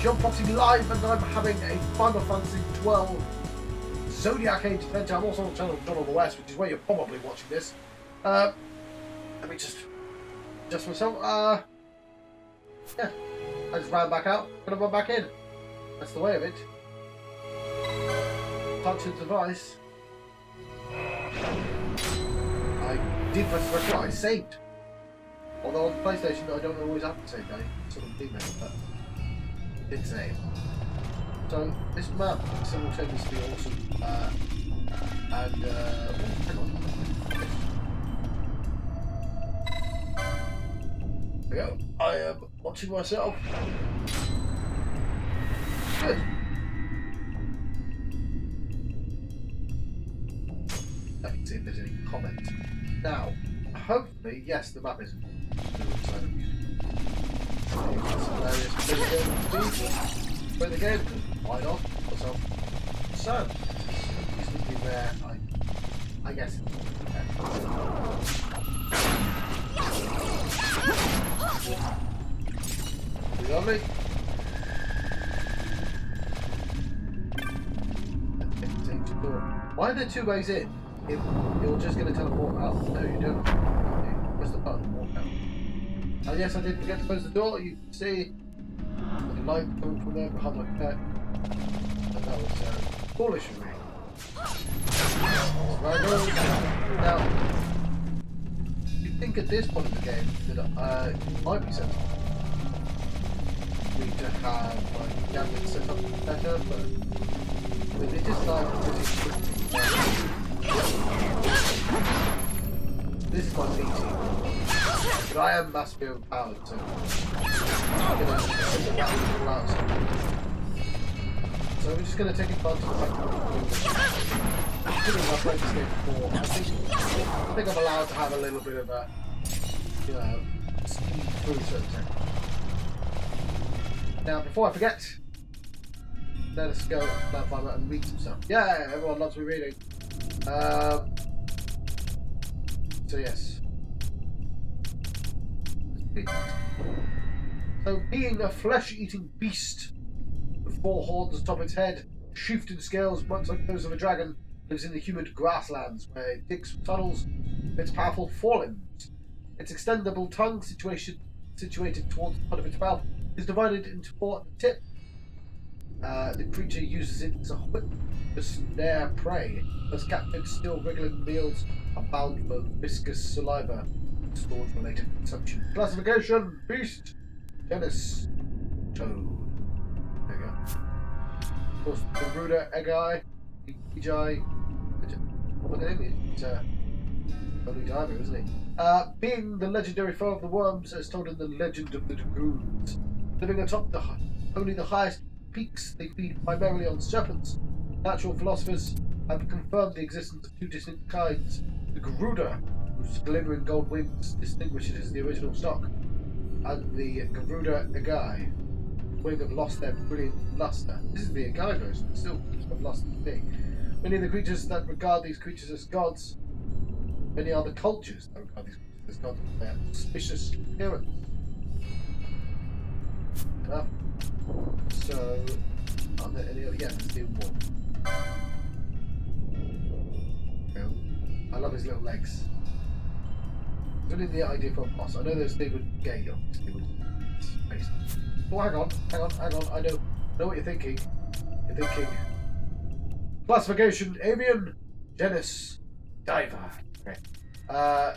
John Foxy live, and I'm having a Final Fantasy XII Zodiac Age adventure. I'm also on the channel of Dawn of the West, which is where you're probably watching this. Let me just adjust myself. Yeah, I just ran back out, gonna run back in. That's the way of it. Touch the device. I did press the record. I saved. Although on PlayStation, I don't always have to save. I sort of email, but I did save. So this map is simultaneously awesome. Hang on. There we go. I am watching myself. Good. I can see if there's any comments. Now, hopefully, yes, the map isn't. Play the game, why not? So, this would be where I guess. You got me? Why are there two ways in? If you're just going to teleport out. No, you don't. You press the button and walk out. And yes, I did forget to close the door. You can see the light coming from there behind my pet. And that was foolish of me. Now, you'd think at this point in the game that it might be sensible for me to have like gambling set up better, but it is like this is my PC. But I am massively overpowered, so I'm going to send that all out. So we're just going to take advantage of the fact that I've played this game before. I think I'm allowed to have a little bit of a, you know, speed through certain things. Now, before I forget, let us go and read some stuff. Yeah, everyone loves me reading. So yes. So being a flesh-eating beast with 4 horns atop its head, sheathed in scales much like those of a dragon, lives in the humid grasslands where it digs tunnels with its powerful forelimbs. Its extendable tongue, situated towards the front of its mouth, is divided into 4 at the tip. The creature uses it as a whip to snare prey, as captives still wriggling meals are bound for viscous saliva, storage-related consumption. Classification: Beast, Genus, Toad. There you go. Of course, the Garuda, Eggai, look at him, he's only diver, isn't he? Being the legendary foe of the worms, as told in the Legend of the Dragoons. Living atop only the highest peaks, they feed primarily on serpents. Natural philosophers have confirmed the existence of 2 distinct kinds. The Garuda, whose glimmering gold wings distinguish it as the original stock, and the Garuda Eggai, whose wings have lost their brilliant luster. This is the Eggai version, but still have lost its thing. Many of the creatures that regard these creatures as gods, many other cultures that regard these creatures as gods with their suspicious appearance. Enough. So, are there any other? Yeah, let's do more. I love his little legs. It's really the idea for a boss. I know those things would gay, obviously, with space. Oh, hang on. I know what you're thinking. You're thinking classification: avian, genus, diver. Okay. I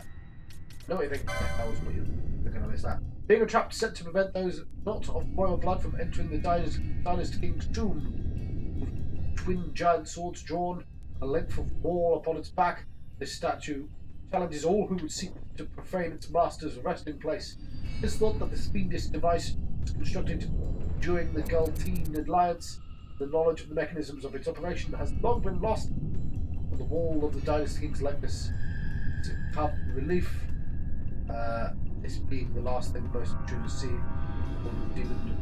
know what you're thinking. Yeah, that was what you're thinking. I missed that. Being a trap set to prevent those not of royal blood from entering the Dynasty King's tomb, with twin giant swords drawn, a length of wall upon its back, this statue challenges all who would seek to profane its master's resting place. It is thought that this fiendish device was constructed during the Galtine Alliance. The knowledge of the mechanisms of its operation has long been lost. On the wall of the Dynasty King's likeness is a carved relief. This being the last thing most intruders see, when the demon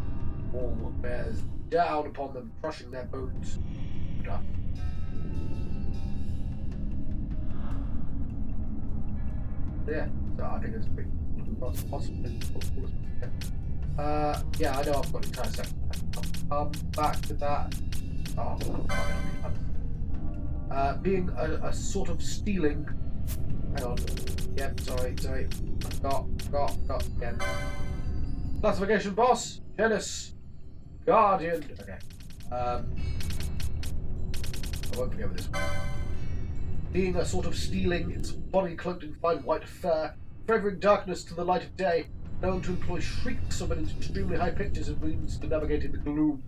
wall bears down upon them, crushing their bones to dust. Yeah, so I think it's pretty possible. Yeah, I know I've got an entire second. come back to that. Oh, being a sort of stealing. Hang on. Yep, sorry. Got again. Classification boss, Genus, Guardian. Okay. I won't forget with this one. Being a sort of stealing, its body cloaked in fine white fur, favouring darkness to the light of day, known to employ shrieks of an extremely high pitches and means to navigate in the gloom,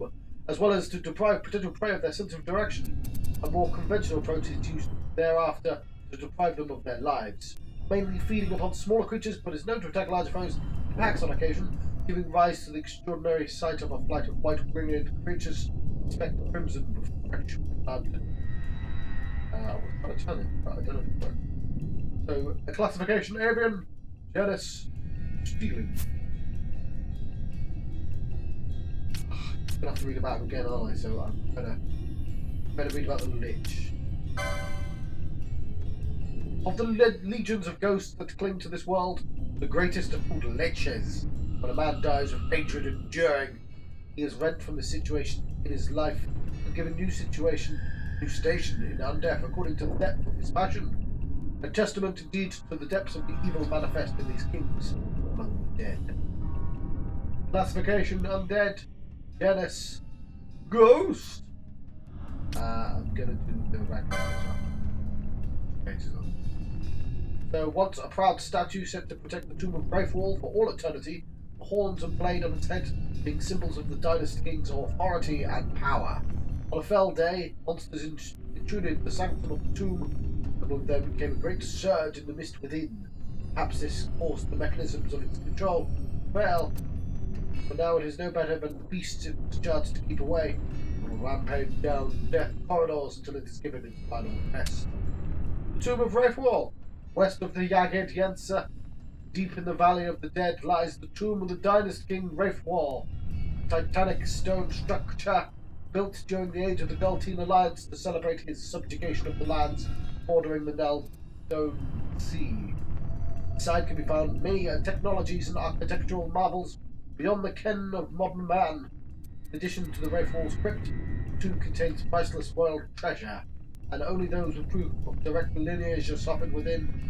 as well as to deprive potential prey of their sense of direction. A more conventional approach is used thereafter to deprive them of their lives, mainly feeding upon smaller creatures, but is known to attack larger foes in packs on occasion, giving rise to the extraordinary sight of a flight of white winged creatures, specked crimson with fresh blood. I was trying to tell it, but I don't know if it worked. So, a classification: avian, genus, stealing. I'm gonna have to read about them again, aren't I? So I'm better read about the Lich. Of the legions of ghosts that cling to this world, the greatest are called Leches. When a man dies of hatred enduring, he is rent from the situation in his life and given new station in undeath according to the depth of his passion. A testament indeed to the depths of the evil manifest in these kings among the dead. Classification: undead, genus, ghost. I'm gonna do the background as well. So, once a proud statue set to protect the Tomb of Raithwall for all eternity, the horns and blade on its head being symbols of the dynasty king's authority and power. On a fell day, monsters intruded the sanctum of the tomb. Among them came a great surge in the mist within. Perhaps this forced the mechanisms of its control to fail. But now it is no better than the beasts it was charged to keep away. It will rampage down death corridors until it is given its final rest. The Tomb of Raithwall. West of the Jagged Yensa, deep in the Valley of the Dead, lies the tomb of the dynasty king Raithwall, a titanic stone structure built during the age of the Gultine Alliance to celebrate his subjugation of the lands bordering the Neldone Sea. Inside can be found many technologies and architectural marvels beyond the ken of modern man. In addition to the Raithwall's crypt, the tomb contains priceless royal treasure, and only those with proof of direct lineage are softened within.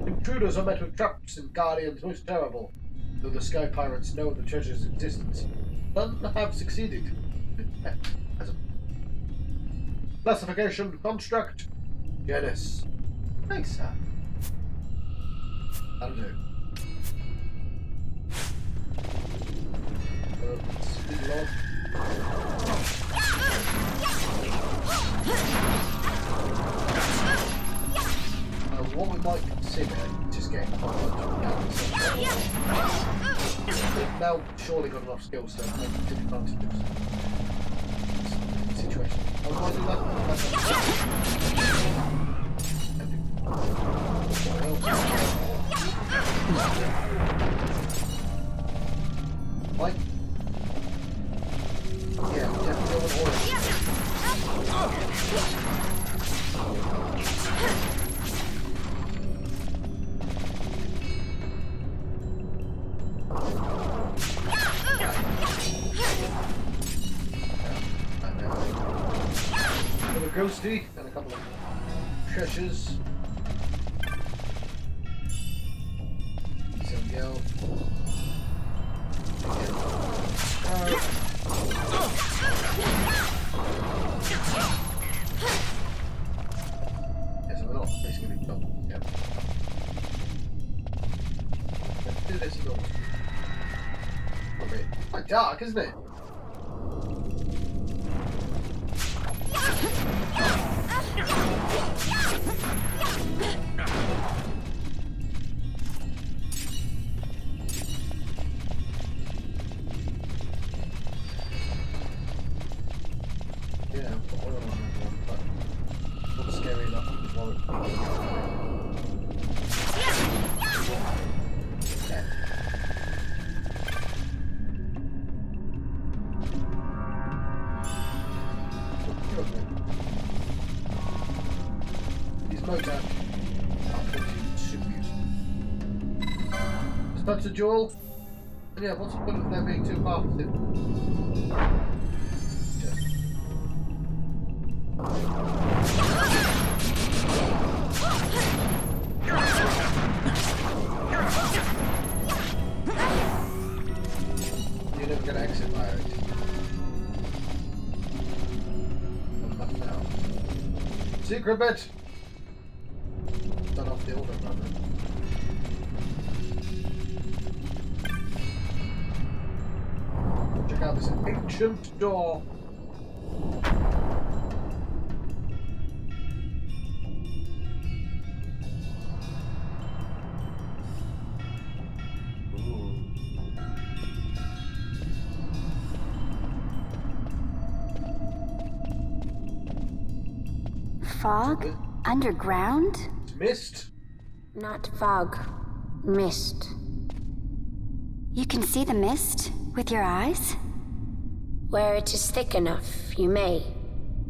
Intruders are met with traps and guardians most terrible. Though the sky pirates know of the treasure's existence, none have succeeded. Classification: construct, genus. Nice, sir. That'll do. Speed log. What we might consider is just getting quite a bunch of We've now surely got enough skills to make good advantage of the situation. Oh, why do that? Like, yeah, definitely want oil. Ghosty and a couple of treasures. Some yell. Yeah, so we're not basically double. Yep. Let's do this again. Okay. Quite dark, isn't it? Yeah, I've got oil on that one, but not scary enough to warrant. Yeah. These modes are pretty super useful. That's a duel. And yeah, what's the point of there being two halves in? You're never going to exit by it. Nothing now. Secret bit! Done off the auto runner. Check out this ancient door. Fog? Underground? It's mist. Not fog. Mist. You can see the mist with your eyes? Where it is thick enough, you may.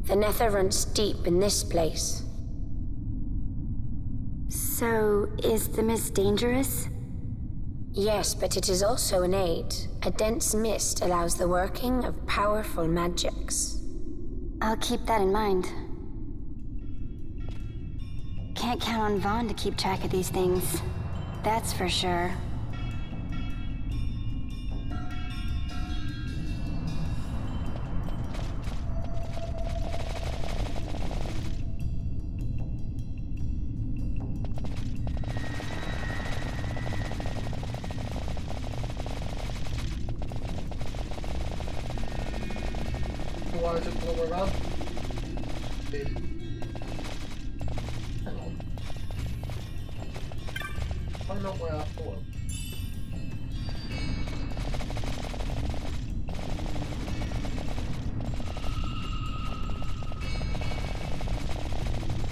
The nether runs deep in this place. So, is the mist dangerous? Yes, but it is also an aid. A dense mist allows the working of powerful magics. I'll keep that in mind. Can't count on Vaughn to keep track of these things. That's for sure. Why is it all the way around? Hang on. Why not where I thought?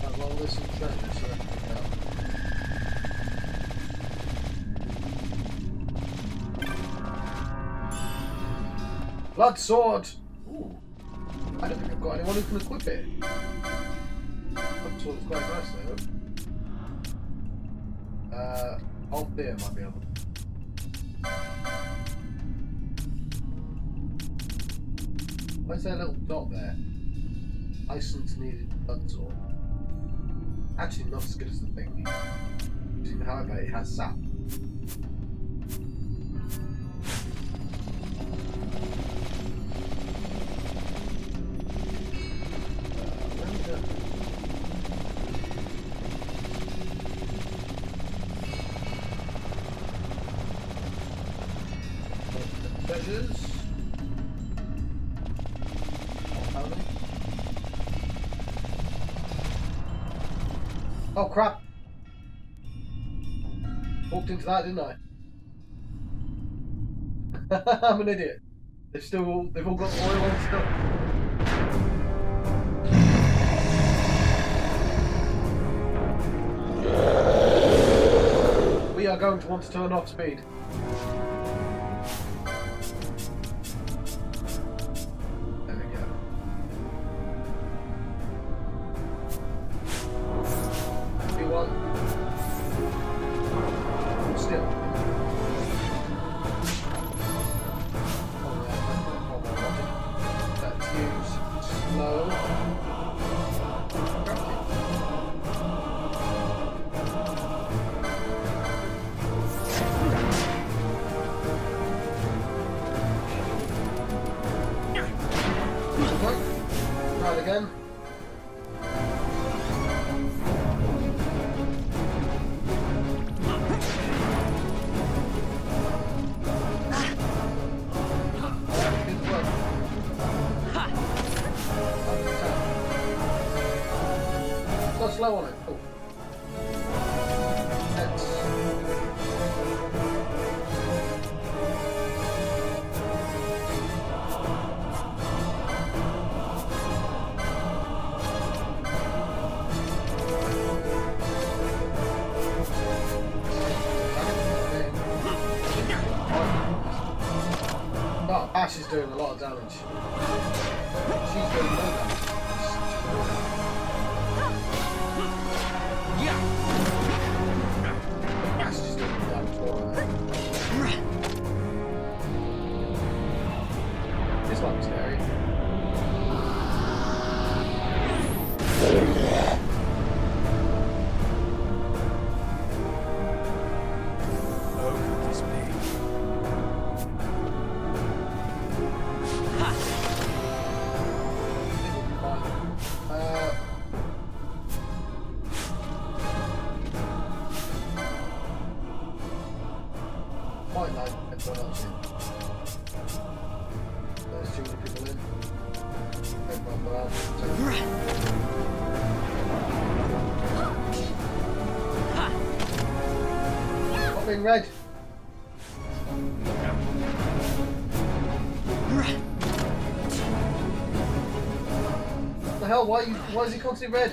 Right, well, there's some treasure, so I can pick it up. Blood sword! Ooh. I don't think I've got anyone who can equip it. Blood sword is quite nice though. Old Beer might be able. Where's that little dot there? License needed blood sword. Actually, not as good as the thing. However, it has sap. Treasures. Oh crap! Walked into that, didn't I? I'm an idiot. They've all got oil and stuff. We are going to want to turn off speed. Again. Go slow on it. Cool. Ash is doing a lot of damage. She's doing no damage. Ash is just doing damage. This might be scary. might like everyone else in. There's too many people in. Not being red. What the hell? Why is he constantly red?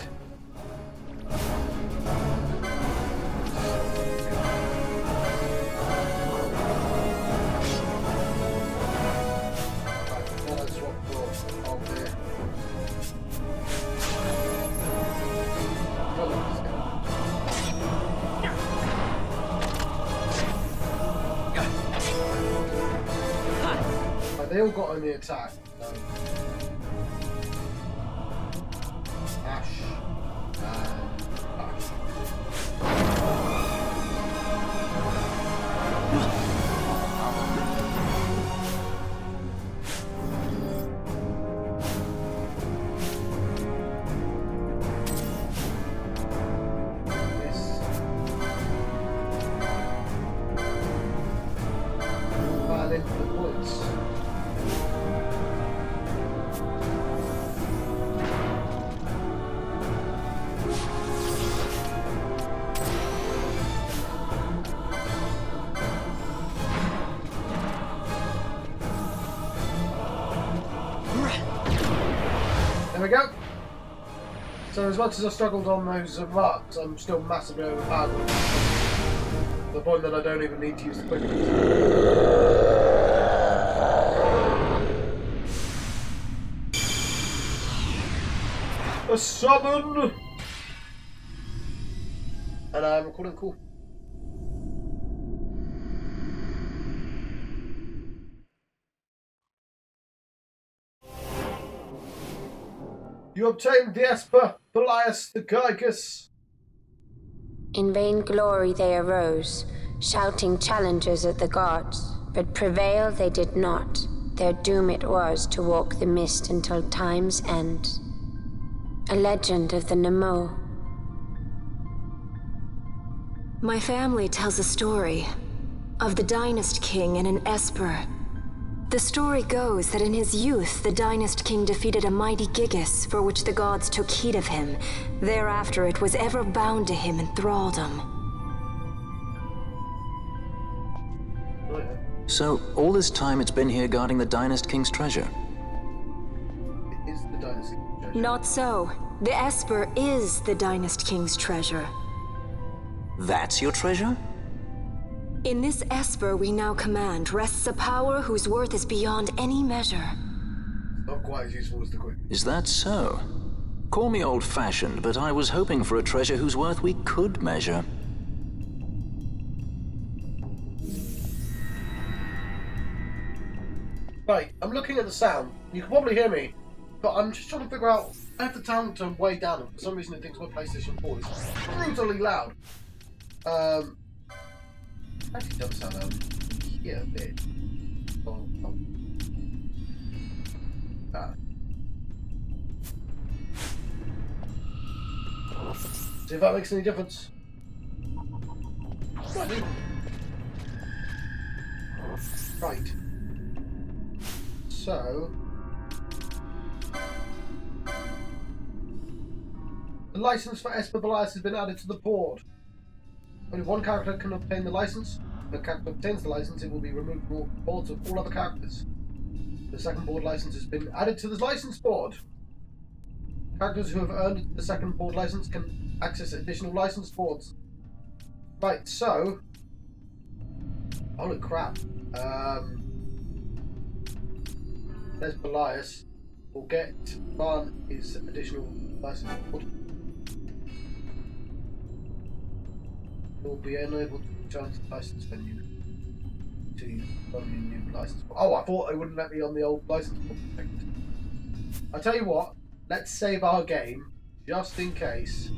They all got on the attack. So. Ash. Ash. This. Violin for the woods. There we go. So as much as I struggled on those marks, I'm still massively overpowered. To the point that I don't even need to use the quick ones. A summon! And I'm recording cool. You obtained the Esper, Belias, the Gigas. In vain glory they arose, shouting challenges at the gods, but prevail they did not. Their doom it was to walk the mist until time's end. A legend of the Nemo. My family tells a story of the Dynast King and an Esper. The story goes that in his youth, the Dynast King defeated a mighty Gigas, for which the gods took heed of him. Thereafter, it was ever bound to him in thraldom. So, all this time it's been here guarding the Dynast King's treasure? It is the Dynast King's treasure. Not so. The Esper is the Dynast King's treasure. That's your treasure? In this Esper we now command rests a power whose worth is beyond any measure. Not quite as useful as the quick. Is that so? Call me old-fashioned, but I was hoping for a treasure whose worth we could measure. Right, I'm looking at the sound. You can probably hear me, but I'm just trying to figure out. I have the sound turned way down, and for some reason it thinks my PlayStation 4 is brutally loud. Actually does sound loud here a bit. See if that makes any difference. Right. So the license for Esper Belias has been added to the board. Only one character can obtain the license. If the character obtains the license, it will be removed from all boards of all other characters. The second board license has been added to the license board. Characters who have earned the second board license can access additional license boards. Right, so holy crap. There's Belias. We'll get Van his additional license board. You'll be unable to return to the license menu to run your new license board. Oh, I thought they wouldn't let me on the old license board. I'll tell you what, let's save our game just in case.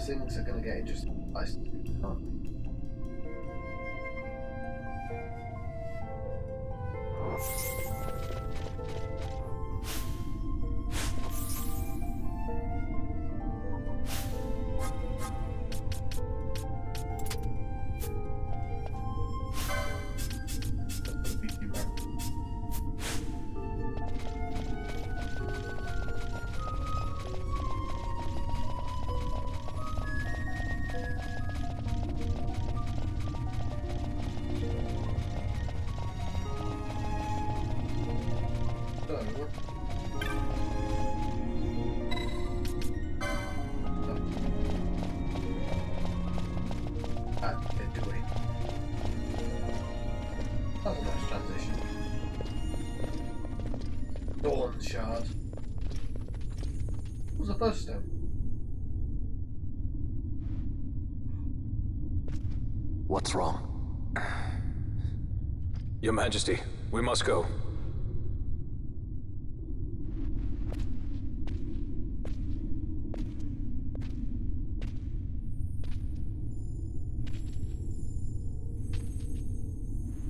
Things are going to get interesting. License, aren't they? Dawnshard. What was the first stone? What's wrong? Your Majesty, we must go.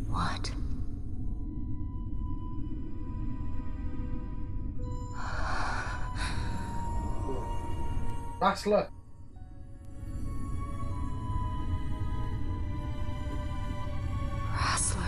What? Wrestler. Wrestler.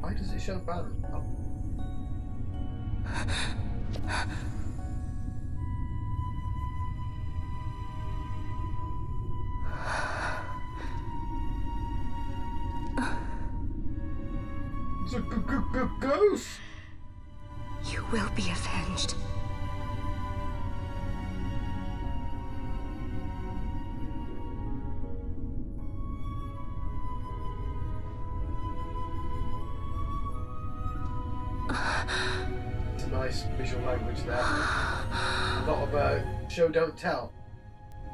Why does it show banned? Oh. It's a ghost! You will be avenged. It's a nice visual language there. A lot of show don't tell.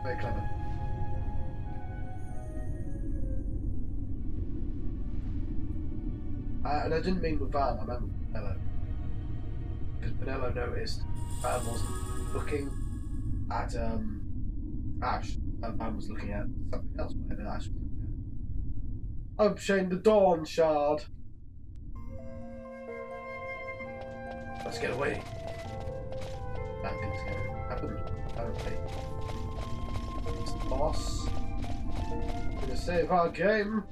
Very clever. And I didn't mean with Van, I meant with Benello. Because Benello noticed Van wasn't looking at Ash. Van was looking at something else, whatever Ash was looking at. I'm showing the Dawnshard. Let's get away. Bad things can happen, apparently. It's the boss. Gonna save our game.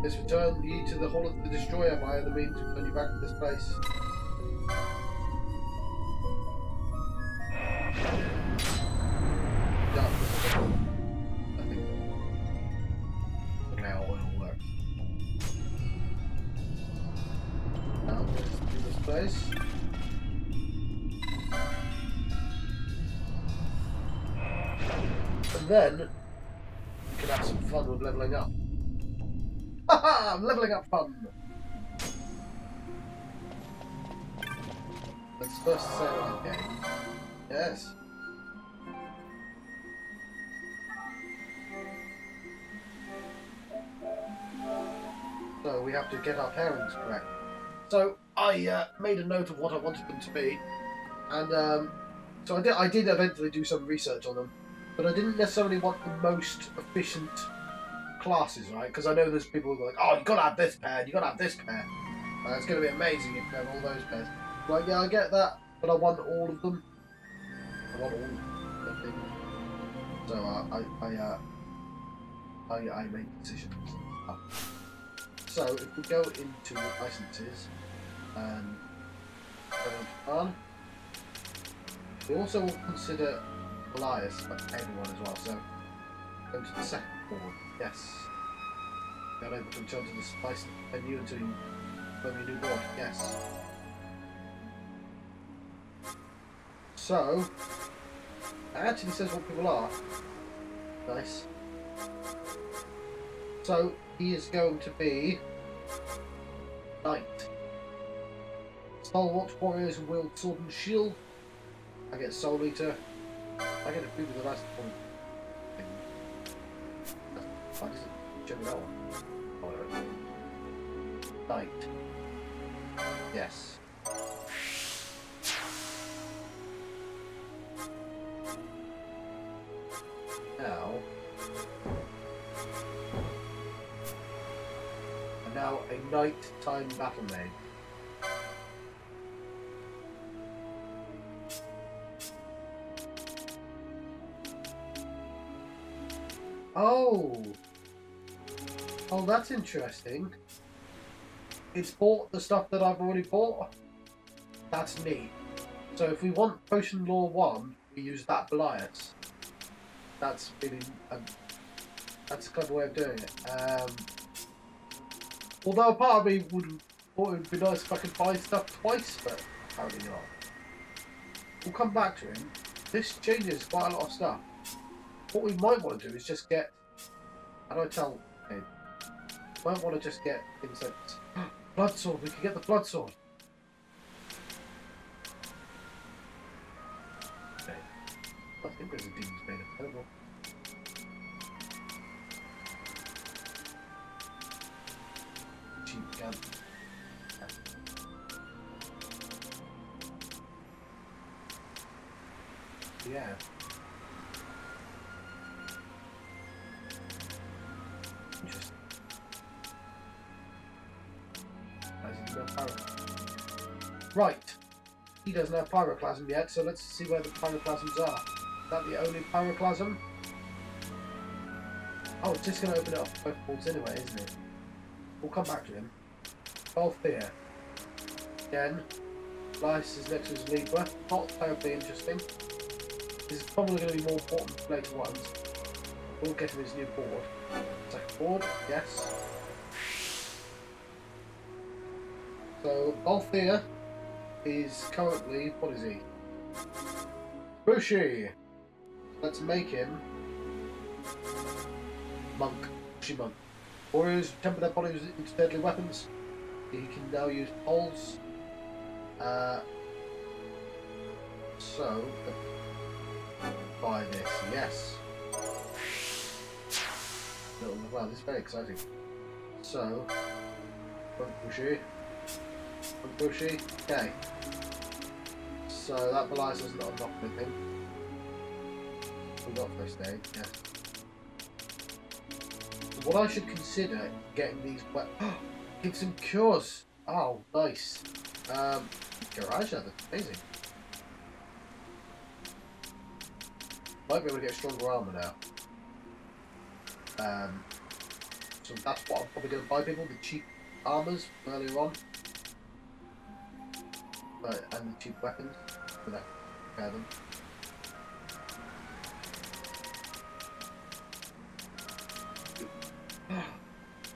Let's return ye to the Hall of the Destroyer via the means to return you back to this place. Place. And then we can have some fun with leveling up. Haha! Leveling up fun! Let's first save our game. Yes. So we have to get our pairings correct. So I made a note of what I wanted them to be, and so I did eventually do some research on them, but I didn't necessarily want the most efficient classes, right? Because I know there's people who are like, oh, you gotta have this pair, you gotta have this pair. It's gonna be amazing if you have all those pairs. Like, yeah, I get that, but I want all of them. I want all of them. So I made a decision. So if we go into licenses and go on, we also will consider Belias, but everyone as well. So go to the second board. Yes. You're able to return to the license menu until you confirm your new board. Yes. So it actually says what people are. Nice. So he is going to be Knight. Stalwart warriors who wield sword and shield. I get Soul Eater. I get a few with the last one. Why does it show me that one? Oh, Knight. Yes. Now a nighttime battle maid. Oh, that's interesting. It's bought the stuff that I've already bought. That's neat. So if we want Potion Law 1, we use that Belias. That's really... that's a clever way of doing it. Although a part of me would thought it would be nice if I could buy stuff twice, but apparently not. We'll come back to him. This changes quite a lot of stuff. What we might want to do is just get... How do I tell... Okay. We might want to just get things like... Blood sword! We can get the blood sword! Okay. I think there's a demon's bane available. Cheap gun. Yeah. Interesting. Right. He doesn't have pyroclasm yet, so let's see where the pyroclasms are. Is that the only pyroclasm? Oh, it's just going to open it up both ports anyway, isn't it? We'll come back to him. Balthier. Again. Belias is next to his Libra. Not terribly interesting. This is probably going to be more important for later ones. We'll get him his new board. Second board, yes. So, Balthier is currently, what is he? Bushi! Let's make him monk. Bushi monk. Warriors temper their bodies into deadly weapons. He can now use poles. So, buy this, yes. Wow, this is very exciting. So, Bushi, okay. So that Belias does not unlock anything. We got first aid, yes. What I should consider getting these give some cures. Oh, nice. Garage, that's amazing. Might be able to get stronger armor now. So that's what I'm probably going to buy people, the cheap armors earlier on. And the cheap weapons, for that, repair them.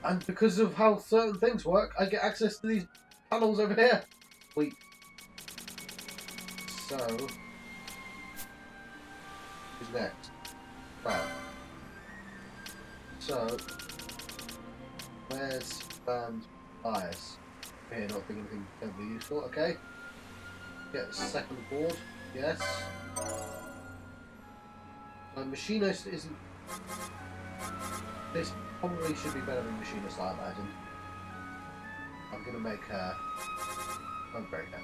And because of how certain things work, I get access to these panels over here. Sweet. So, who's next? Wow. So, where's Belias? Here, not thinking anything terribly useful. Okay. Get the second board. Yes. Machinist isn't. This probably should be better than Machinist, I imagine. I'm gonna make her. Gunbreaker.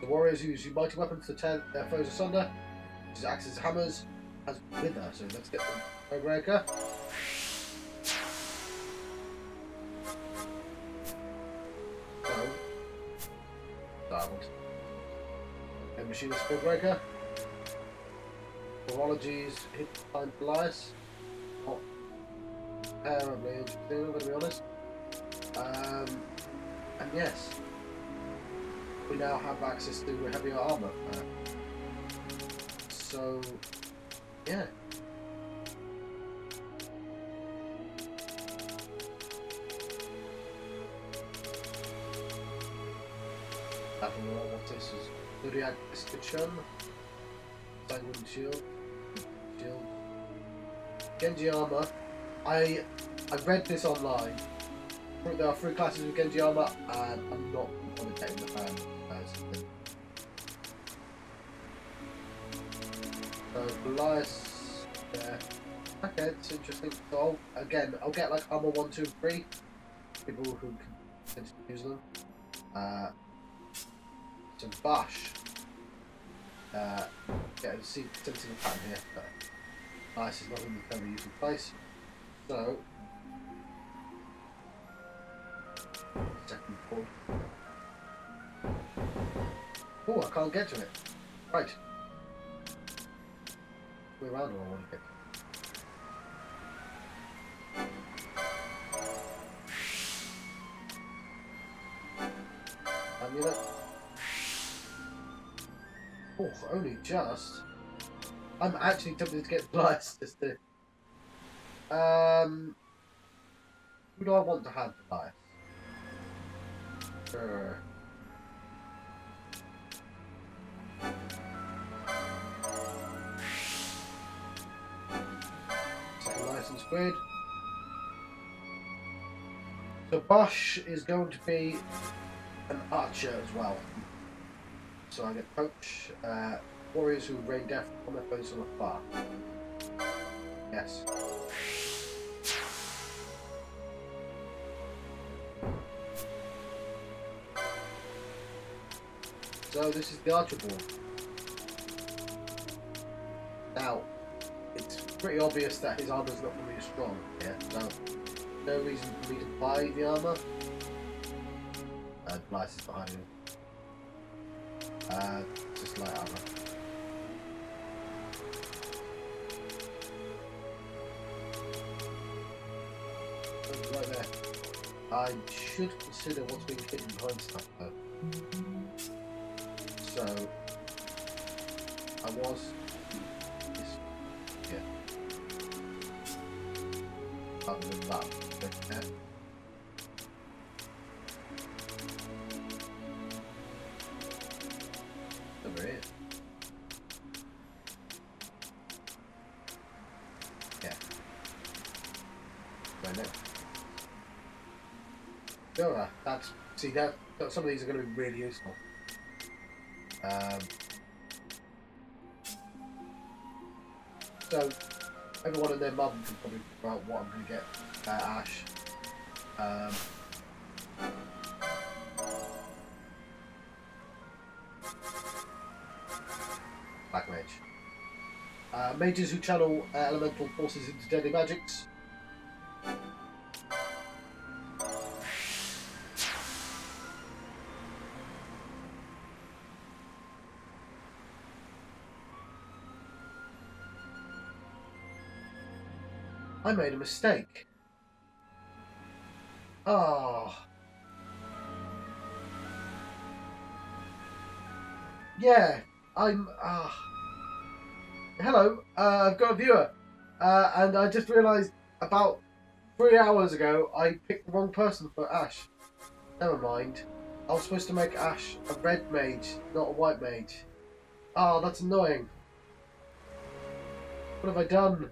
The warriors use mighty weapons to tear their foes asunder. Use axes, hammers, as wither. So let's get the Gunbreaker. So, diamond. And Machinist Gunbreaker. Horologies hit behind Belias. Not terribly interesting, I'm going to be honest. And yes, we now have access to heavier armour. So, yeah. I don't know what this is. Zodiac description. Sanguine shield. Genji armor. I read this online. There are 3 classes of Genji armor, and I'm not getting the fan personally. So Belias, yeah. Okay, it's interesting. So I'll get like armor 1, 2, 3. People who can potentially use them. Some bash. Yeah, see sensitive pattern here, but Belias is not in the very useful place. So second board. Oh, I can't get to it. Right. Way around or I want to get Amulet. Oh, only just. I'm actually tempted to get Belias just to. Who do I want to have Belias? Sure. Second license grid. So Bosch is going to be an archer as well. So I get coach, warriors who rain death on their foes from afar. Yes. So this is the archer board. Now, it's pretty obvious that his armor's not going to be strong here. So no reason for me to buy the armor. Belias is behind him. Just light armor. Right there. I should consider what's being hidden behind stuff though. So I was yeah. Other than that, yeah. There it is. Yeah. Right there. Oh, that's see that some of these are going to be really useful. So everyone and their mum can probably figure out what I'm going to get Ash. Black mage. Mages who channel elemental forces into deadly magics. I made a mistake. Oh. Yeah, I'm... Hello, I've got a viewer. And I just realised about 3 hours ago I picked the wrong person for Ash. Never mind. I was supposed to make Ash a red mage, not a white mage. Oh, that's annoying. What have I done?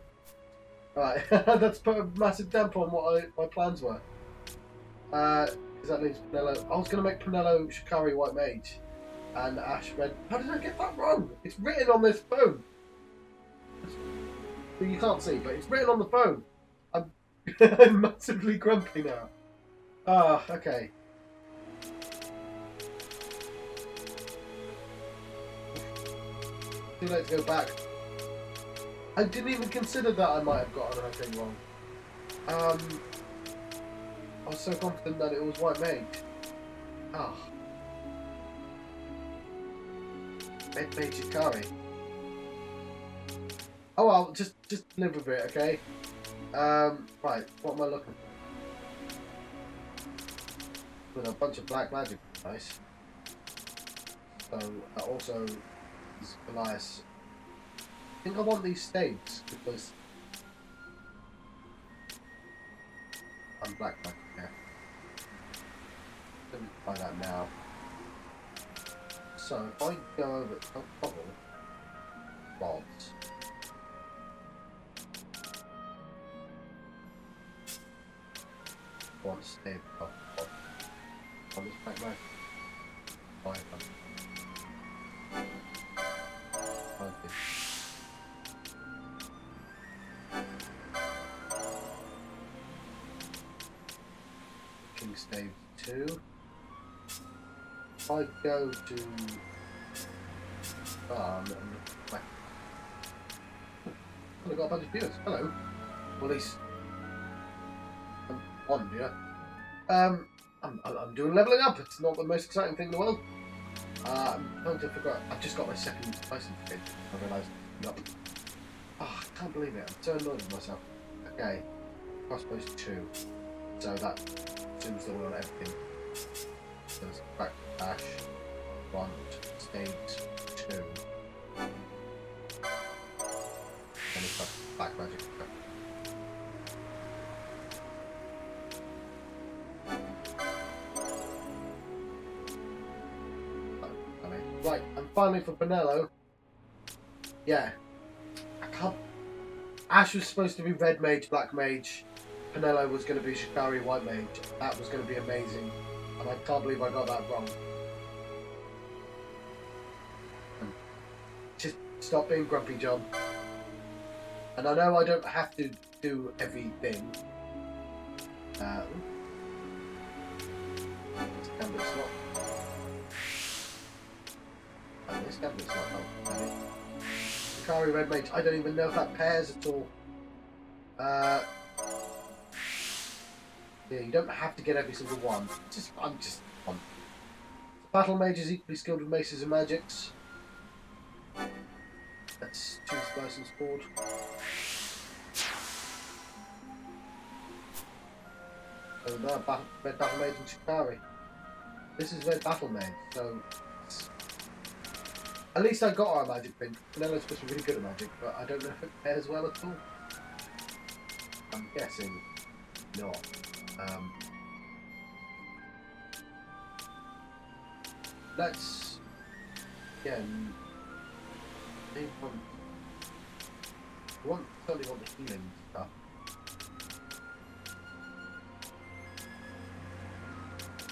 Right, that's put a massive damper on what my plans were. Because that leaves Pinello. I was going to make Pinello Shikari white mage and Ash red. How did I get that wrong? It's written on this phone. You can't see, but it's written on the phone. I'm, I'm massively grumpy now. Okay. Too late to go back. I didn't even consider that I might have gotten anything wrong. I was so confident that it was white mage. Ah. Red mage Shikari. Oh well, just live with it, okay? Right, what am I looking for? With a bunch of black magic, nice. So that also is Belias. I think I want these staves because I'm black magic, yeah. Let me try that now. So if I go over to bubble rods. One stave on this black magic. 500. Okay. King stave 2. If I go to farm and look back. Oh, I've got a bunch of viewers. Hello. Well, at least one viewer. I'm doing levelling up. It's not the most exciting thing in the world. I'm trying to figure out. I've just got my second license kid. I realised. Yep. Oh, I can't believe it. I'm so annoyed with myself. Okay. Crossbows 2. So that zooms the one on everything. So it's back to Ash. 1 stage 2. Black magic. Right, and finally for Penelo. Yeah. I can't. Ash was supposed to be red mage, black mage. Penelo was going to be Shikari, white mage. That was going to be amazing. And I can't believe I got that wrong. Just stop being grumpy, John. And I know I don't have to do everything. This gambit's not. And this gambit's not helping. Shikari, red mage. I don't even know if that pairs at all. Yeah, you don't have to get every single one. I'm just one. Battle mage is equally skilled with maces and magics. Let's choose license board. So now red battle mage and Shikari. This is red battle mage, so at least I got our magic pin. Penelo's supposed to be really good at magic, but I don't know if it pairs well at all. I'm guessing not. Let's again. We certainly want the healing stuff.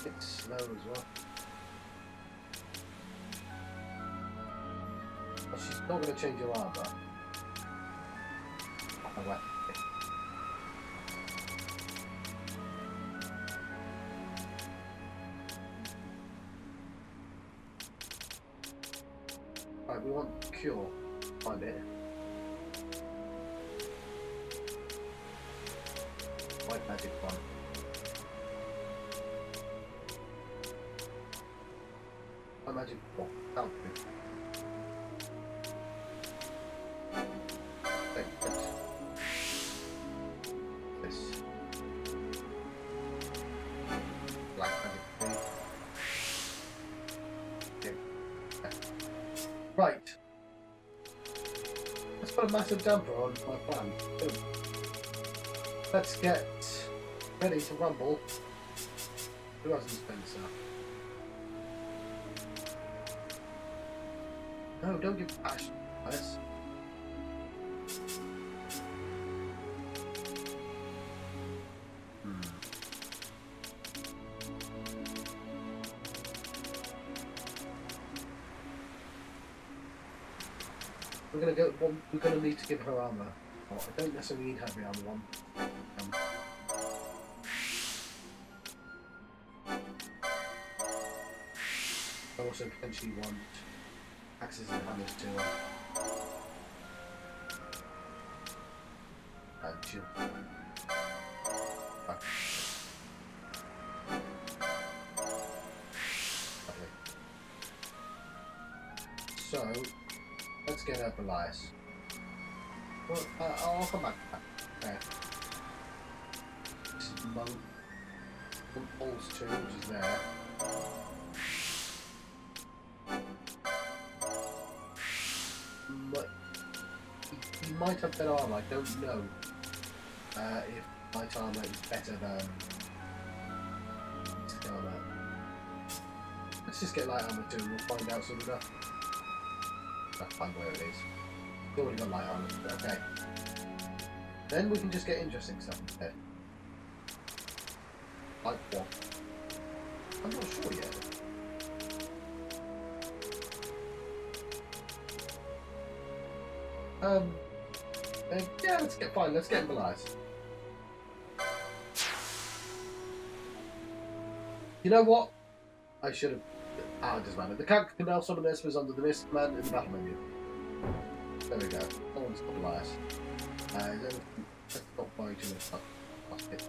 It's slow as well. But she's not going to change her armor. Oh, well. Right, we want cure. Find it. White magic one. White magic one. That'll be. This. Black magic 3. Okay. Right. Let's put a massive damper on my plan. Boom. Let's get ready to rumble. Who hasn't Spencer? No, don't give Ash this. We're gonna need to give her armor. Oh, I don't necessarily need heavy armor one. I also potentially want axes and hammers too. And shield. Okay. So let's get her Belias. Well, I'll come back. Okay. This is Monk. Pulse 2, which is there. He might have better armor, I don't know if light armor is better than armor. Let's just get light armor 2 and we'll find out soon enough. I'll find where it is. We've already got light armor, okay. Then we can just get interesting stuff instead. Like what? I'm not sure yet. Yeah, let's get Belias. You know what? I should have. It doesn't matter. The character can now summon Espers under the mist command in the battle menu. There we go. Someone's got Belias. Let's not worry too much about it.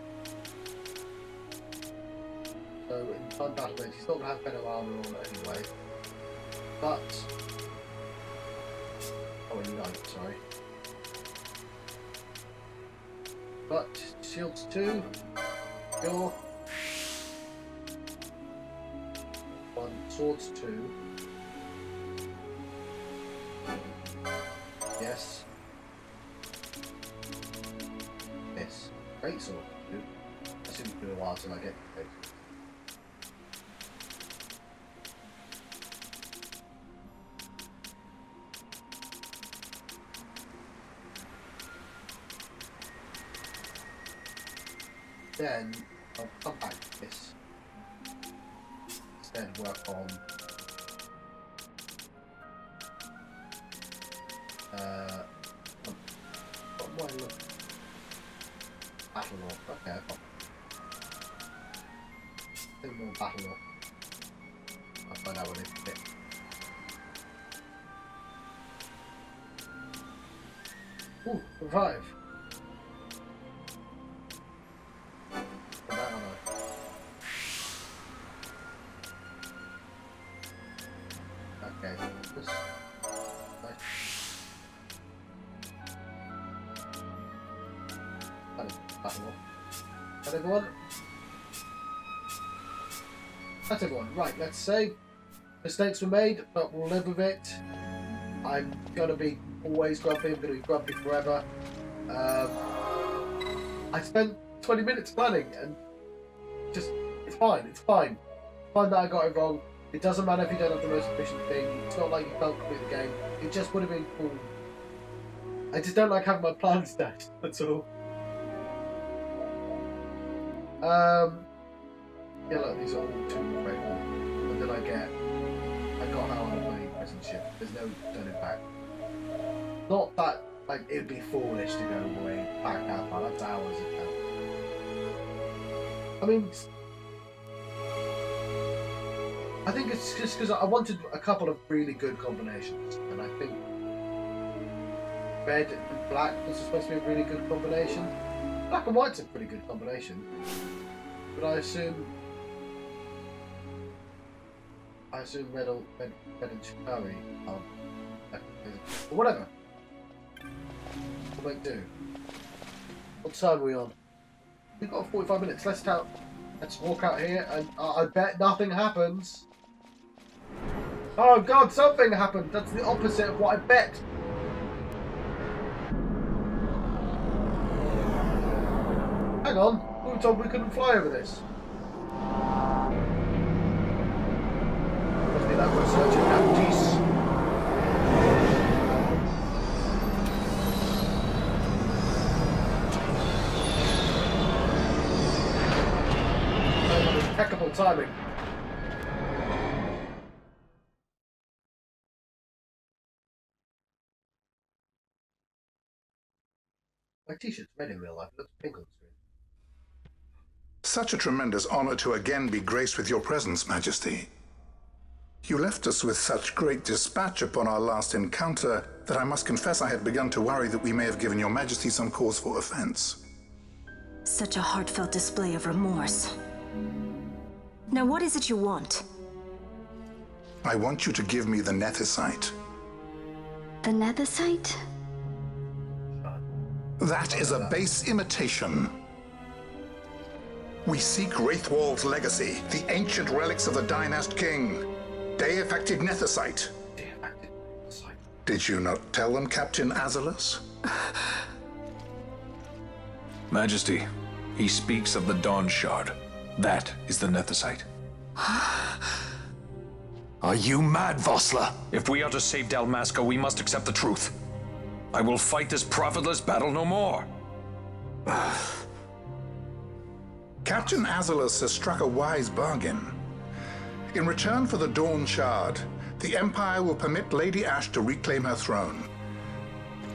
So in time battle mode, he's not going to have better armor on anyway. But in night, sorry. But shields 2, your 1, swords 2. Yes. great sword. I assume it's been a while till I get it. Then I'll come back to this. Instead work on what do I look? Battle Law. Okay, I think more Battle Law. I'll find out what it is. Ooh, revive. Okay, this. Nice. That everyone? That's everyone. Right, let's save. Mistakes were made, but we'll live with it. I'm gonna be always grumpy. I'm gonna be grumpy forever. I spent 20 minutes planning, and just it's fine. It's fine. It's fine that I got it wrong. It doesn't matter if you don't have the most efficient thing. It's not like you can't complete the game. It just would have been cool. I just don't like having my plans dashed. That's all. Yeah, look, these are all Tomb of Raithwall. And then I got how I'm playing present ship. There's no turning back. Not that, like, it'd be foolish to go way back out, but that's hours ago. I mean, I think it's just because I wanted a couple of really good combinations, and I think red and black was supposed to be a really good combination. Black and white's a pretty good combination, but I assume red and Shikari are or whatever. We'll make do. What time are we on? We've got 45 minutes. Let's walk out here, and I bet nothing happens. Oh God, something happened. That's the opposite of what I bet. Hang on, we were told we couldn't fly over this. Must be that research activities. Impeccable timing. My t-shirt's red in real life, it looks pink on the screen. Such a tremendous honor to again be graced with your presence, Majesty. You left us with such great dispatch upon our last encounter that I must confess I had begun to worry that we may have given your Majesty some cause for offense. Such a heartfelt display of remorse. Now what is it you want? I want you to give me the Nethicite. The Nethicite? That is a base imitation. We seek Raithwall's legacy, the ancient relics of the Dynast King. Day-affected Nethicite. Did you not tell them, Captain Azalus? Majesty, he speaks of the Dawnshard. That is the Nethicite. Are you mad, Vossler? If we are to save Dalmasca, we must accept the truth. I will fight this profitless battle no more. Captain Azalus has struck a wise bargain. In return for the Dawnshard, the Empire will permit Lady Ash to reclaim her throne,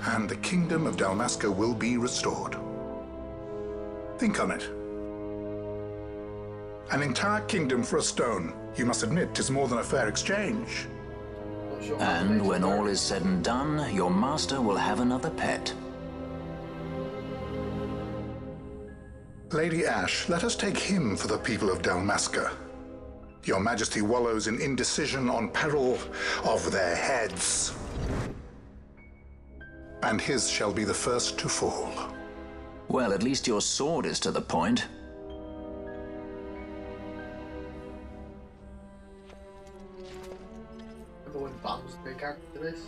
and the Kingdom of Dalmasca will be restored. Think on it. An entire kingdom for a stone. You must admit, 'tis more than a fair exchange. And when all is said and done, your master will have another pet. Lady Ash, let us take him for the people of Dalmasca. Your Majesty wallows in indecision on peril of their heads. And his shall be the first to fall. Well, at least your sword is to the point. Remember when Bam was the big character to this?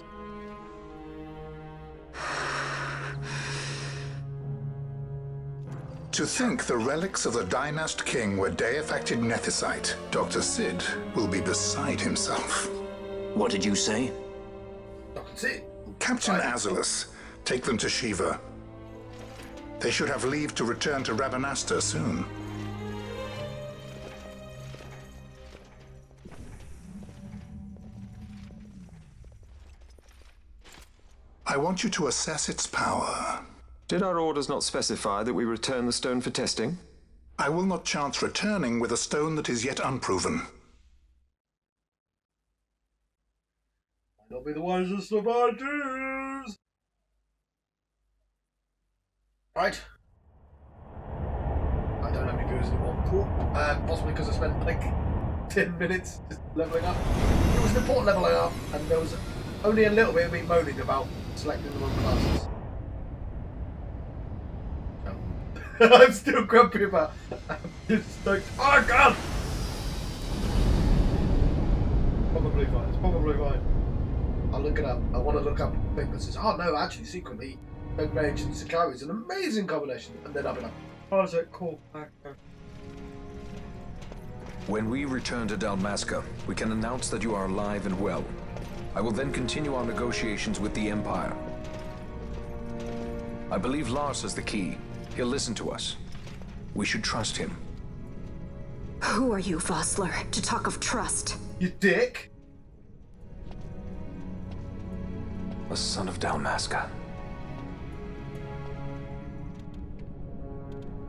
To think the relics of the Dynast King were day-affected nethicite, Dr. Sid will be beside himself. What did you say? Dr. Sid. Captain Azalus, take them to Shiva. They should have leave to return to Rabanastre soon. I want you to assess its power. Did our orders not specify that we return the stone for testing? I will not chance returning with a stone that is yet unproven. Might not be the wisest of ideas. Right. I don't know how many viewers it want. Cool. Possibly because I spent like 10 minutes just leveling up. It was an important leveling up, and there was only a little bit of me moaning about selecting the wrong classes. I'm still grumpy about it. I'm just like, oh god! Probably fine, it's probably fine. I'll look it up. I want to look up a thing that says, oh no, actually, secretly, Oak Mage and Sakari is an amazing combination. And then I'll be like, oh, is it cool? When we return to Dalmasca, we can announce that you are alive and well. I will then continue our negotiations with the Empire. I believe Lars has the key. He'll listen to us. We should trust him. Who are you, Vossler, to talk of trust? You dick! A son of Dalmasca.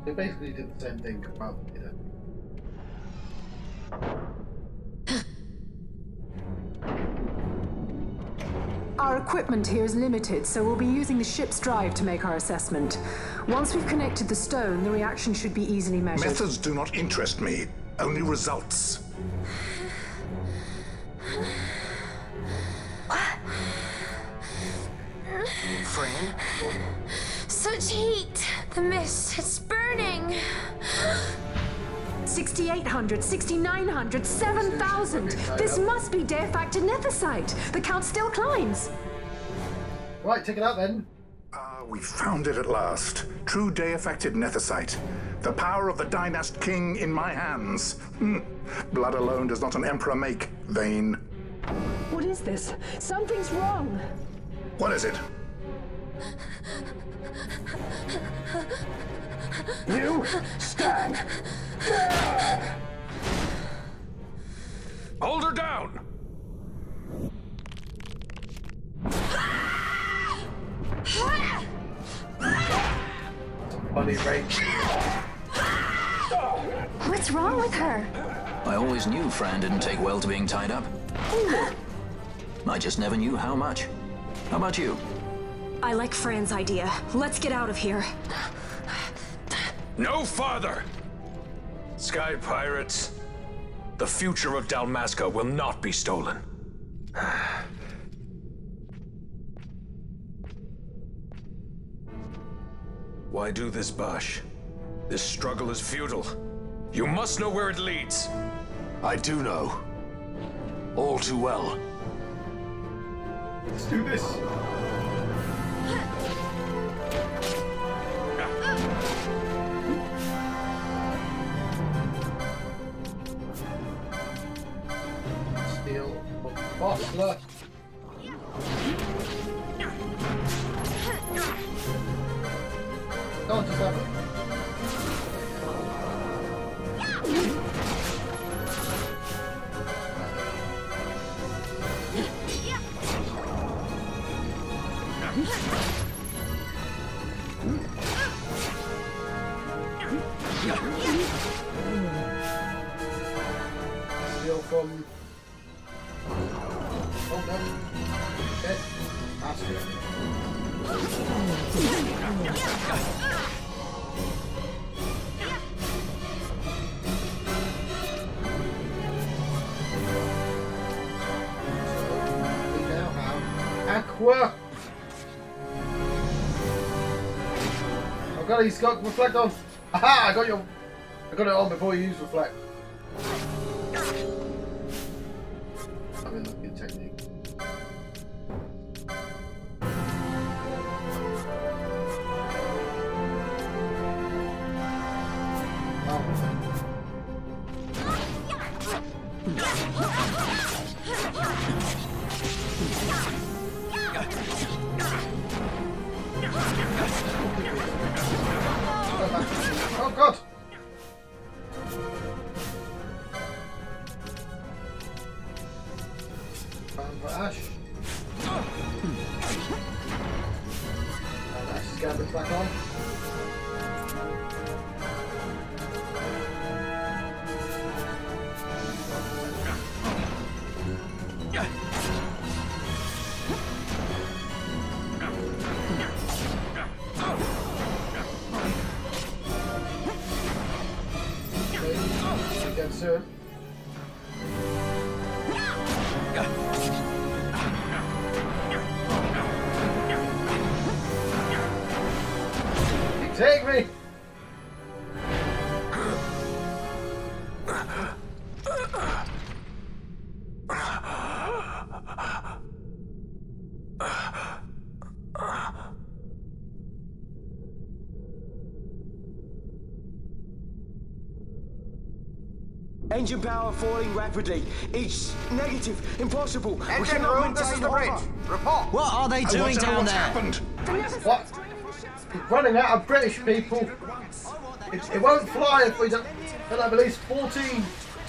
They basically did the same thing about you know. Our equipment here is limited, so we'll be using the ship's drive to make our assessment. Once we've connected the stone, the reaction should be easily measured. Methods do not interest me, only results. Friend? Such heat! The mist, it's burning! 6,800, 6,900, 7,000! This must be day-affected nethicite! The count still climbs! Right, take it out then. We found it at last. True day-affected nethicite. The power of the Dynast King in my hands. Blood alone does not an emperor make, Vayne. What is this? Something's wrong! What is it? You stand! Hold her down! Funny rage. What's wrong with her? I always knew Fran didn't take well to being tied up. I just never knew how much. How about you? I like Fran's idea. Let's get out of here. No farther! Sky Pirates, the future of Dalmasca will not be stolen. Why do this, Bash? This struggle is futile. You must know where it leads. I do know. All too well. Let's do this. Steal Vossler. Don't just have it. Steal from... Oh no. Okay. Master. We now have Aqua. Oh god, he's got reflect on. Aha! I got it on before you used reflect. I mean, that's good technique. Oh God! Found for Ash. And Ash's gambit's back on. Again soon. Take me! Engine power falling rapidly. It's negative. Impossible. Engine room, this is the bridge. Report. What are they doing down there? Happened? What? We're running out of British people. It won't fly if we don't have at least 14. Going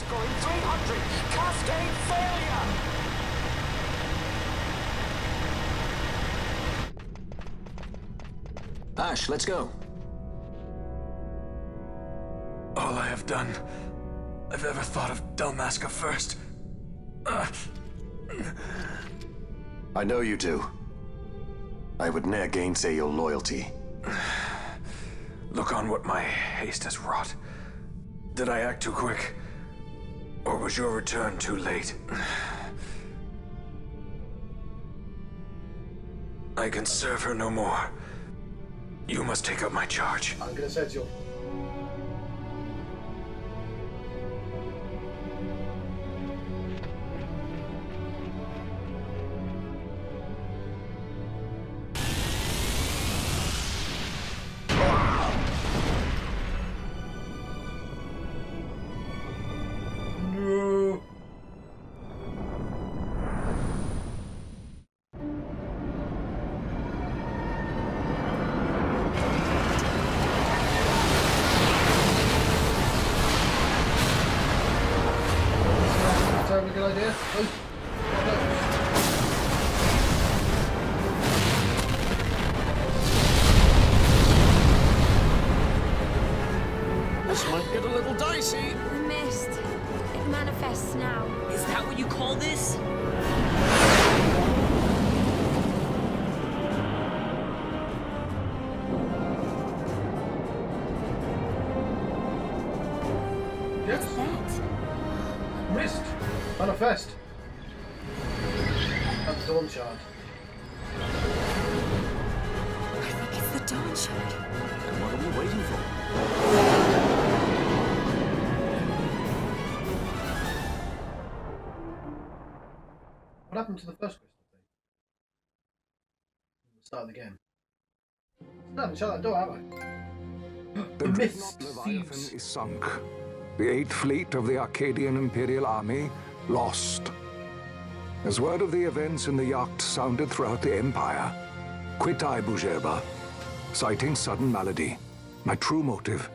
300. Cascade failure. Ash, let's go. All I have done, I've ever thought of Dalmasca first. I know you do. I would ne'er gainsay your loyalty. Look on what my haste has wrought. Did I act too quick? Or was your return too late? I can serve her no more. You must take up my charge. I'm gonna set you. Good idea. This might get a little dicey. The mist. It manifests now. Is that what you call this? Yes. What's that? Mist. Manifest. At the Dawnshard. I think it's the Dawnshard. And what are we waiting for? What happened to the first crystal thing? Start the game. I haven't shut that door, have I? The Mist Leviathan thieves. is sunk. The 8th Fleet of the Arcadian Imperial Army lost. As word of the events in the yacht sounded throughout the Empire, quit I Bujeba, citing sudden malady. My true motive,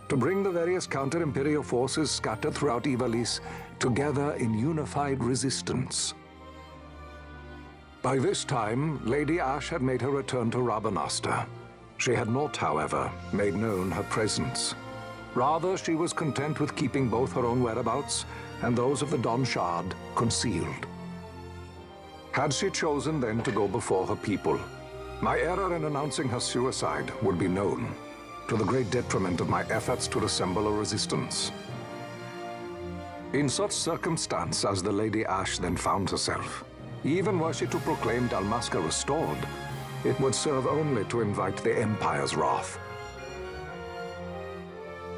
to bring the various counter-imperial forces scattered throughout Ivalice together in unified resistance. By this time, Lady Ash had made her return to Rabanastre. She had not, however, made known her presence. Rather, she was content with keeping both her own whereabouts and those of the Dawnshard concealed. Had she chosen then to go before her people, my error in announcing her suicide would be known, to the great detriment of my efforts to assemble a resistance. In such circumstance as the Lady Ash then found herself, even were she to proclaim Dalmasca restored, it would serve only to invite the Empire's wrath.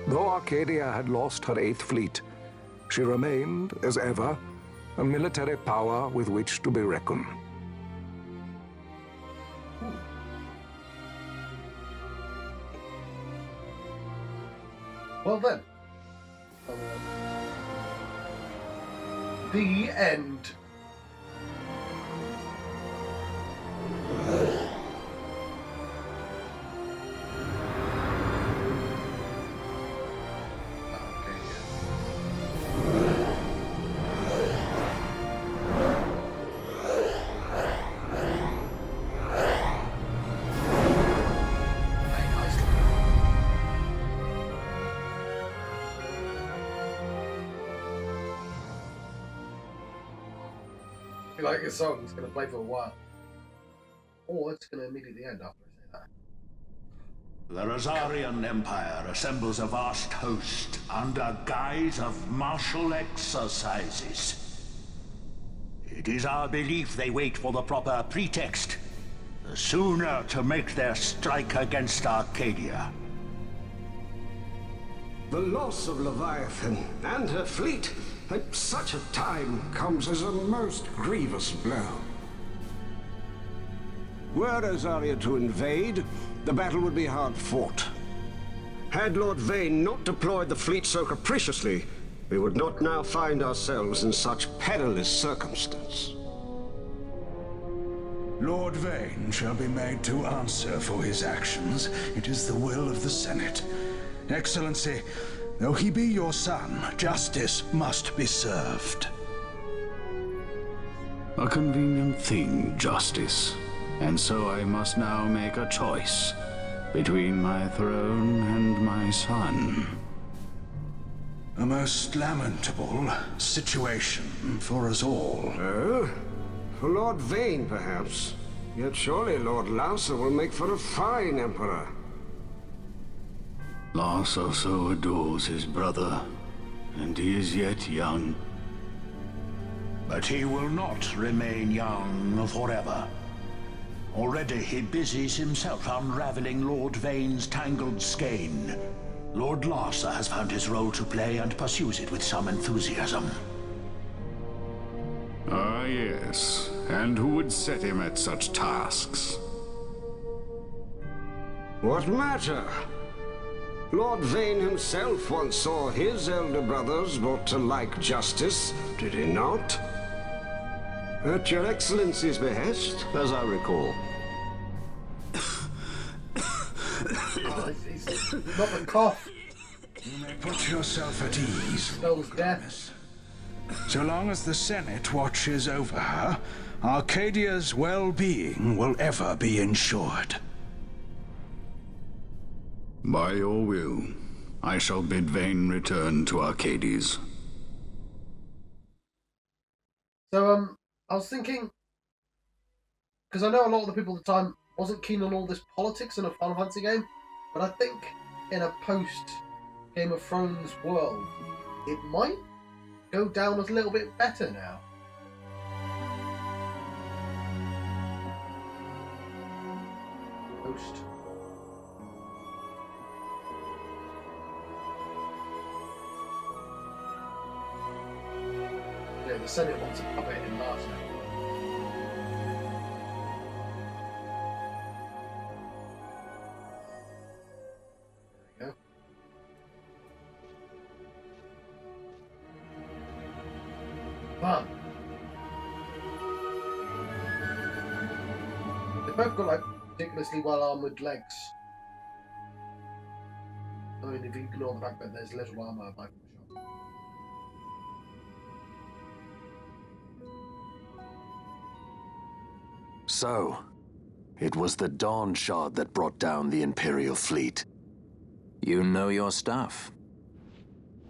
Though Arcadia had lost her 8th Fleet, she remained, as ever, a military power with which to be reckoned. Well then. The end. Like a song, it's going to play for a while. Or it's going to immediately end after I say that. The Rosarian Empire assembles a vast host under guise of martial exercises. It is our belief they wait for the proper pretext, the sooner to make their strike against Arcadia. The loss of Leviathan and her fleet at such a time comes as a most grievous blow. Were Rosaria to invade, the battle would be hard fought. Had Lord Vane not deployed the fleet so capriciously, we would not now find ourselves in such perilous circumstance. Lord Vane shall be made to answer for his actions. It is the will of the Senate. Excellency, though he be your son, justice must be served. A convenient thing, justice. And so I must now make a choice between my throne and my son. A most lamentable situation for us all. Oh? For Lord Vane, perhaps. Yet surely Lord Lauser will make for a fine emperor. Lauser so adores his brother, and he is yet young. But he will not remain young forever. Already he busies himself unraveling Lord Vane's tangled skein. Lord Lauser has found his role to play and pursues it with some enthusiasm. Ah, yes. And who would set him at such tasks? What matter? Lord Vane himself once saw his elder brothers brought to like justice, did he not? At your Excellency's behest, as I recall. He's not a cough. You may put yourself at ease. Spells death. So long as the Senate watches over her, Arcadia's well-being will ever be ensured. By your will, I shall bid Vane return to Arcades. So, I was thinking, because I know a lot of the people at the time wasn't keen on all this politics in a Final Fantasy game, but I think in a post-Game of Thrones world, it might go down a little bit better now. Post. Yeah, the Senate wants a puppet in last now. There we go. Fun. They've both got like ridiculously well armoured legs. I mean, if you ignore the fact that there's little armour by the shop. So, it was the Dawnshard that brought down the Imperial fleet. You know your stuff.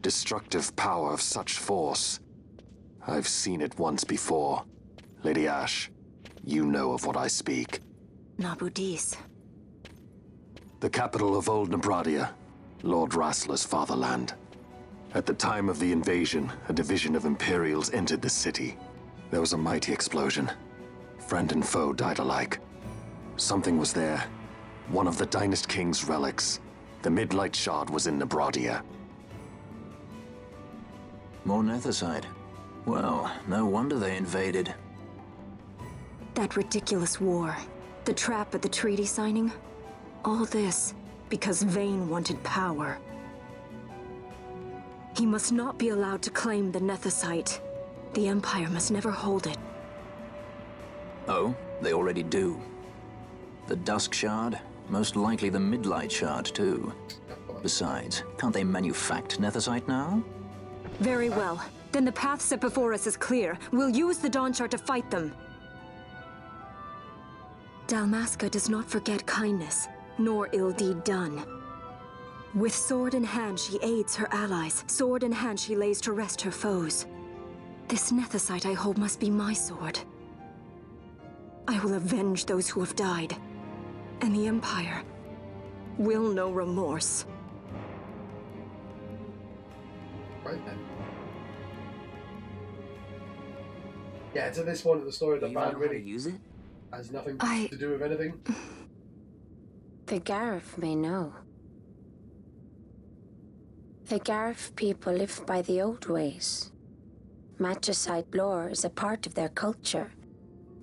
Destructive power of such force. I've seen it once before. Lady Ash, you know of what I speak. Nabudis. The capital of Old Nebradia, Lord Rassler's fatherland. At the time of the invasion, a division of Imperials entered the city. There was a mighty explosion. Friend and foe died alike. Something was there. One of the Dynast King's relics. The Midlight Shard was in Nebradia. More Nethercide. Well, no wonder they invaded. That ridiculous war. The trap at the treaty signing. All this because Vane wanted power. He must not be allowed to claim the Nethercite. The Empire must never hold it. Oh, they already do. The Dusk Shard, most likely the Midlight Shard too. Besides, can't they manufacture Nethersite now? Very well. Then the path set before us is clear. We'll use the Dawnshard to fight them. Dalmasca does not forget kindness, nor ill deed done. With sword in hand, she aids her allies. Sword in hand, she lays to rest her foes. This Nethersite I hold must be my sword. I will avenge those who have died. And the Empire will know remorse. Right then. Yeah, it's at this point of the story that man really use it? Has nothing to do with anything. The Garif may know. The Garif people live by the old ways. Magicite lore is a part of their culture.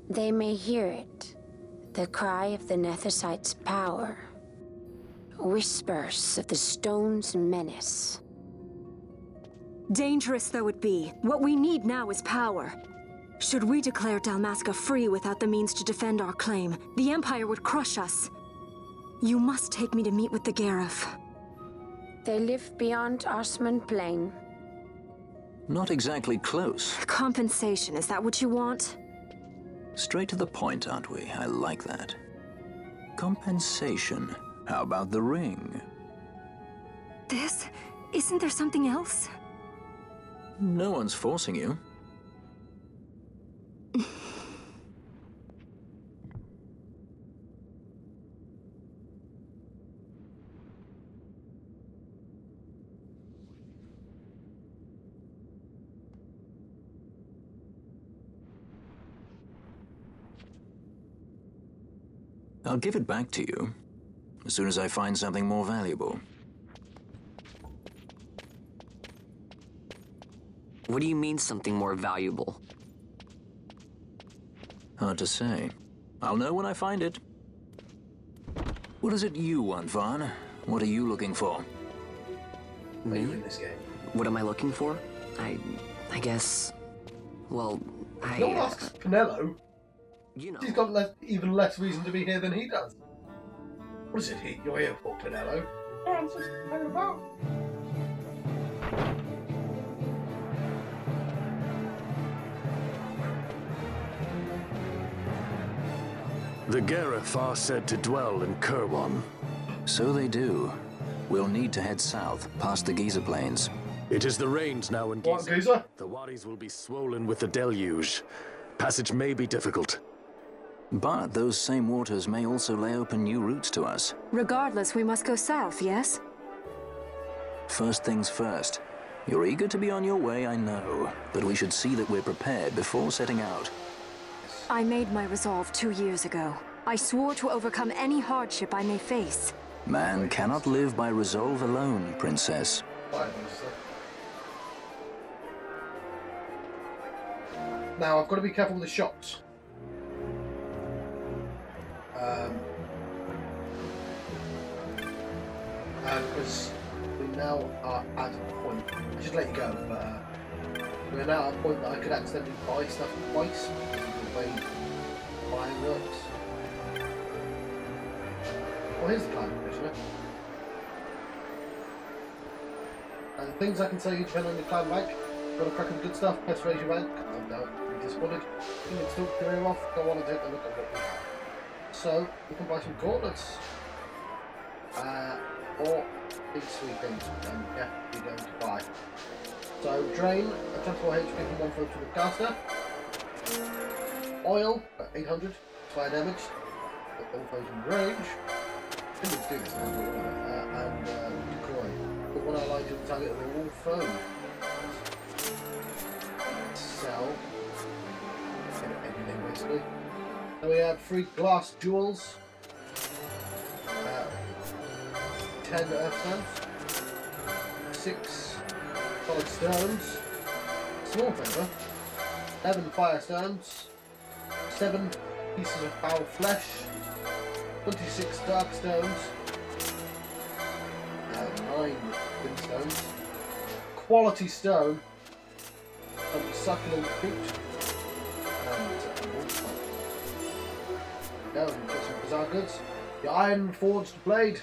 They may hear it. The cry of the Nethersite's power. Whispers of the stone's menace. Dangerous though it be, what we need now is power. Should we declare Dalmasca free without the means to defend our claim, the Empire would crush us. You must take me to meet with the Garif. They live beyond Osman Plain. Not exactly close. Compensation, is that what you want? Straight to the point, aren't we? I like that. Compensation. How about the ring? This? Isn't there something else? No one's forcing you. I'll give it back to you as soon as I find something more valuable. What do you mean something more valuable? Hard to say. I'll know when I find it. What is it you want, Vaughn? What are you looking for? Me? In this game? What am I looking for? I guess... Well, No one asks Pinello. You know. He's got even less reason to be here than he does. What is it you're here for, Pinello? Oh, I'm just hanging about. The Garif are said to dwell in Kirwan. So they do. We'll need to head south, past the Giza Plains. It is the rains now in What, Giza. Giza? The wadis will be swollen with the deluge. Passage may be difficult. But those same waters may also lay open new routes to us. Regardless, we must go south, yes? First things first. You're eager to be on your way, I know. But we should see that we're prepared before setting out. I made my resolve 2 years ago. I swore to overcome any hardship I may face. Man cannot live by resolve alone, Princess. Now, I've got to be careful with the shots. Because we now are at a point, I should let you go, but we're now at a point that I could accidentally buy stuff twice because of the way buying works. Well, here's the clan commissioner. And things I can tell you depend on your clan rank. Got a crack of good stuff, best raise your rank. I'm now disappointed. You can still career off, go on and take a look at what we have. So, we can buy some gauntlets. Or these three things, and yeah, we're going to buy. So, drain, a 24 HP from 1 foot to the caster. Oil, at 800, fire damage, all foes in range. I think we can do this now, but whatever. And decoy. Put one ally to the target of all foes. Sell. Everything basically. So we have 3 glass jewels. 10 earth stones, 6 solid stones, small favor, 11 fire stones, 7 pieces of foul flesh, 26 dark stones, 9 thin stones, quality stone, some succulent fruit. There we go, we've got some bizarre goods. The iron forged blade.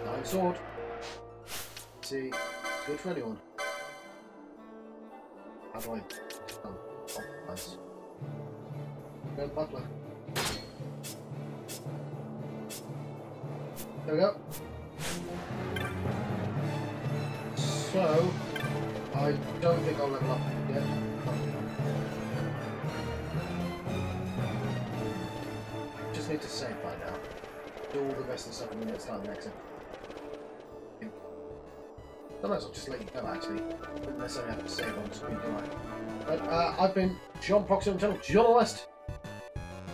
Iron sword. Let's see, it's good for anyone. How do I compromise? Go butler. There we go. So, I don't think I'll level up yet. Just need to save by now. Do all the rest of the stuff and then get started next. Sometimes I'll just let you go actually. Don't necessarily have to save on screen, do I? But I've been John Proximate Tunnel Journalist.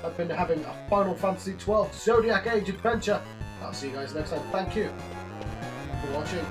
I've been having a Final Fantasy XII Zodiac Age adventure. I'll see you guys next time. Thank you for watching.